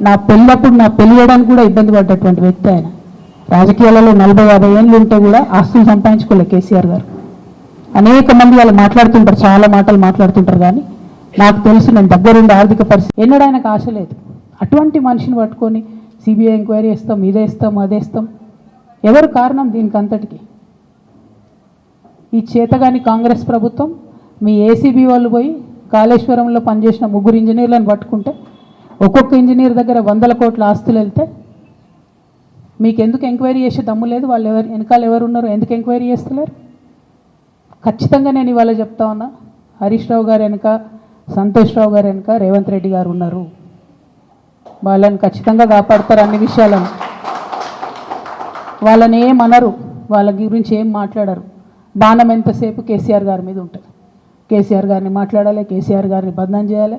నా పెళ్ళప్పుడు నా పెళ్ళి చేయడానికి కూడా ఇబ్బంది పడ్డటువంటి వ్యక్తి ఆయన. రాజకీయాలలో 40-50 ఏళ్ళు ఉంటే కూడా ఆస్తులు సంపాదించుకోలే కేసీఆర్ గారు. అనేక మంది వాళ్ళు మాట్లాడుతుంటారు, చాలా మాటలు మాట్లాడుతుంటారు, కానీ నాకు తెలుసు నేను దగ్గరుండి ఆర్థిక పరిస్థితి ఎన్నడూ ఆయనకు ఆశ లేదు. అటువంటి మనిషిని పట్టుకొని సిబిఐ ఎంక్వైరీ చేస్తాం, ఇదే ఇస్తాం, అదేస్తాం. ఎవరు కారణం దీనికి అంతటికి? ఈ చేతగాని కాంగ్రెస్ ప్రభుత్వం మీ ఏసీబీ వాళ్ళు పోయి కాళేశ్వరంలో పనిచేసిన 3 ఇంజనీర్లను పట్టుకుంటే ఒక్కొక్క ఇంజనీర్ దగ్గర 100 కోట్ల ఆస్తులు వెళ్తే మీకు ఎందుకు ఎంక్వైరీ చేసే దమ్ము లేదు? వాళ్ళు వెనకాల ఎవరు ఉన్నారో ఎందుకు ఎంక్వైరీ చేస్తలేరు? ఖచ్చితంగా నేను ఇవాళ చెప్తా ఉన్నా, హరీష్ రావు గారు వెనక, సంతోష్ రావు గారు వెనక రేవంత్ రెడ్డి గారు ఉన్నారు. వాళ్ళని ఖచ్చితంగా కాపాడతారు. అన్ని విషయాలను వాళ్ళని ఏమనరు, వాళ్ళ గురించి ఏం మాట్లాడరు. బాణం ఎంతసేపు కేసీఆర్ గారి మీద ఉంటుంది. కేసీఆర్ గారిని మాట్లాడాలి, కేసీఆర్ గారిని బదనాం చేయాలి.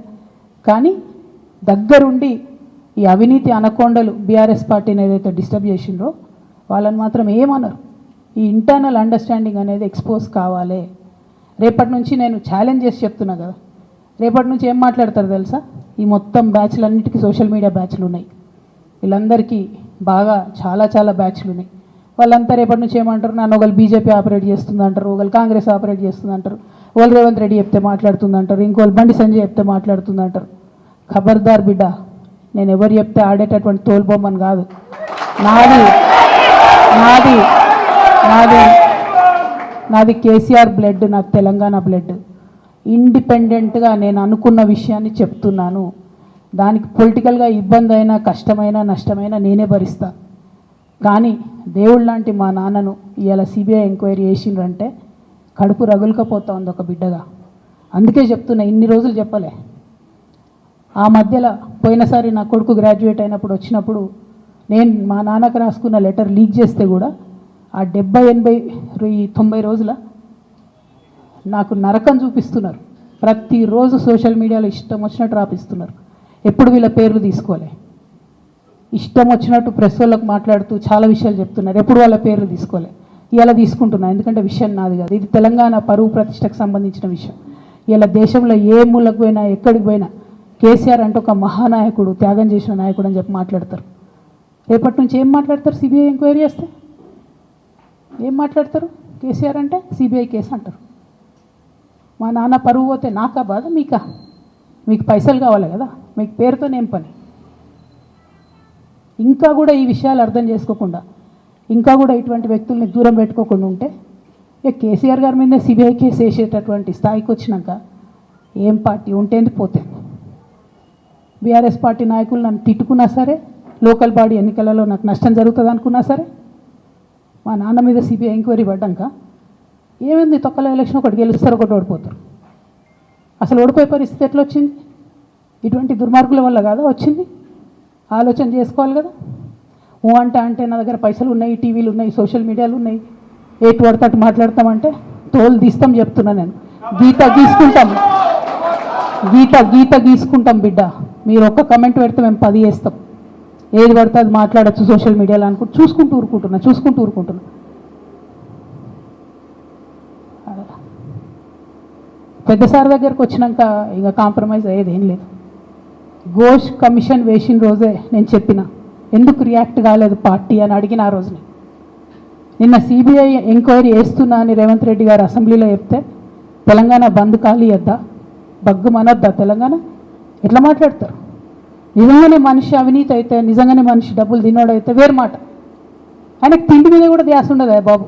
కానీ దగ్గరుండి ఈ అవినీతి అనకొండలు బీఆర్ఎస్ పార్టీని ఏదైతే డిస్టర్బ్ చేసిండ్రో వాళ్ళని మాత్రం ఏమనరు. ఈ ఇంటర్నల్ అండర్స్టాండింగ్ అనేది ఎక్స్పోజ్ కావాలి. రేపటి నుంచి నేను ఛాలెంజ్ చేసి చెప్తున్నా కదా, రేపటి నుంచి ఏం మాట్లాడతారు తెలుసా? ఈ మొత్తం బ్యాచ్లన్నిటికీ సోషల్ మీడియా బ్యాచ్లు ఉన్నాయి. వీళ్ళందరికీ బాగా చాలా బ్యాచ్లు ఉన్నాయి. వాళ్ళంతా రేపటి నుంచి ఏమంటారు? నన్ను ఒకళ్ళు బీజేపీ ఆపరేట్ చేస్తుంది అంటారు, ఒకళ్ళు కాంగ్రెస్ ఆపరేట్ చేస్తుంది అంటారు, ఒకళ్ళు రేవంత్ రెడ్డి చెప్తే మాట్లాడుతుంది అంటారు, ఇంకోళ్ళు బండి సంజయ్ చెప్తే మాట్లాడుతుంది అంటారు. ఖబర్దార్ బిడ్డ, నేను ఎవరు చెప్తే ఆడేటటువంటి తోలుబొమ్మని కాదు. నాది నాది నాది నాది కేసీఆర్ బ్లడ్, నాకు తెలంగాణ బ్లడ్. ఇండిపెండెంట్గా నేను అనుకున్న విషయాన్ని చెప్తున్నాను. దానికి పొలిటికల్గా ఇబ్బంది అయినా, కష్టమైనా, నష్టమైనా నేనే భరిస్తా. కానీ దేవుళ్ళ లాంటి మా నాన్నను ఇవాళ సిబిఐ ఎంక్వైరీ చేసిండ్రంటే కడుపు రగులుకపోతా ఉంది ఒక బిడ్డగా. అందుకే చెప్తున్నా, ఇన్ని రోజులు చెప్పలే. ఆ మధ్యలో పోయినసారి నా కొడుకు గ్రాడ్యుయేట్ అయినప్పుడు వచ్చినప్పుడు నేను మా నాన్నకు రాసుకున్న లెటర్ లీక్ చేస్తే కూడా ఆ 70, 80, 90 రోజుల నాకు నరకం చూపిస్తున్నారు. ప్రతిరోజు సోషల్ మీడియాలో ఇష్టం వచ్చినట్టు రాపిస్తున్నారు. ఎప్పుడు వీళ్ళ పేర్లు తీసుకోలే, ఇష్టం వచ్చినట్టు ప్రెస్ వాళ్ళకు మాట్లాడుతూ చాలా విషయాలు చెప్తున్నారు. ఎప్పుడు వాళ్ళ పేర్లు తీసుకోలే. ఇలా తీసుకుంటున్నా, ఎందుకంటే విషయం నాది కాదు. ఇది తెలంగాణ పరువు ప్రతిష్టకు సంబంధించిన విషయం. ఇలా దేశంలో ఏ మూలకు పోయినా, ఎక్కడికి పోయినా కేసీఆర్ అంటే ఒక మహానాయకుడు, త్యాగం చేసిన నాయకుడు అని చెప్పి మాట్లాడతారు. రేపటి నుంచి ఏం మాట్లాడతారు? సిబిఐ ఎంక్వైరీ చేస్తే ఏం మాట్లాడతారు? కేసీఆర్ అంటే సిబిఐ కేసు అంటారు. మా నాన్న పరువు పోతే నాకా బాధ, మీకా? మీకు పైసలు కావాలి కదా, మీకు పేరుతోనేం పని? ఇంకా కూడా ఈ విషయాలు అర్థం చేసుకోకుండా, ఇంకా కూడా ఇటువంటి వ్యక్తుల్ని దూరం పెట్టుకోకుండా ఉంటే ఇక కేసీఆర్ గారి మీదే సిబిఐ కేసు వేసేటటువంటి స్థాయికి వచ్చినాక ఏం పార్టీ ఉంటేంది పోతే. బీఆర్ఎస్ పార్టీ నాయకులు నన్ను తిట్టుకున్నా సరే, లోకల్ బాడీ ఎన్నికలలో నాకు నష్టం జరుగుతుంది అనుకున్నా సరే, మా నాన్న మీద సిబిఐ ఎంక్వైరీ పడ్డాక ఏమైంది? తొక్కల ఎలక్షన్ ఒకటి గెలుస్తారు, ఒకటి ఓడిపోతారు. అసలు ఓడిపోయే పరిస్థితి ఎట్లా వచ్చింది? ఇటువంటి దుర్మార్గుల వల్ల కాదా వచ్చింది? ఆలోచన చేసుకోవాలి కదా. అంటే నా దగ్గర పైసలు ఉన్నాయి, టీవీలు ఉన్నాయి, సోషల్ మీడియాలు ఉన్నాయి, ఏటు పడితే అటు మాట్లాడతామంటే తోలు తీస్తాం చెప్తున్నా నేను. గీత గీసుకుంటాం బిడ్డ. మీరు ఒక్క కమెంట్ పెడితే మేము 10 చేస్తాం. ఏది పడితే అది మాట్లాడచ్చు సోషల్ మీడియాలో అనుకుంటూ చూసుకుంటూ ఊరుకుంటున్నా. పెద్దసారి దగ్గరకు వచ్చినాక ఇక కాంప్రమైజ్ అయ్యేది ఏం లేదు. ఘోష్ కమిషన్ వేసిన రోజే నేను చెప్పిన, ఎందుకు రియాక్ట్ కాలేదు పార్టీ అని అడిగిన ఆ రోజుని. నిన్న సిబిఐ ఎంక్వైరీ వేస్తున్నా అని రేవంత్ రెడ్డి గారు అసెంబ్లీలో చెప్తే తెలంగాణ బంద్ ఖాళీ వద్దా, బగ్గు మనొద్దా? తెలంగాణ ఎట్లా మాట్లాడతారు? నిజంగానే మనిషి అవినీతి అయితే, నిజంగానే మనిషి డబ్బులు తినోడైతే వేరు మాట. ఆయనకు తిండి మీద కూడా ధ్యాస ఉండదా బాబు?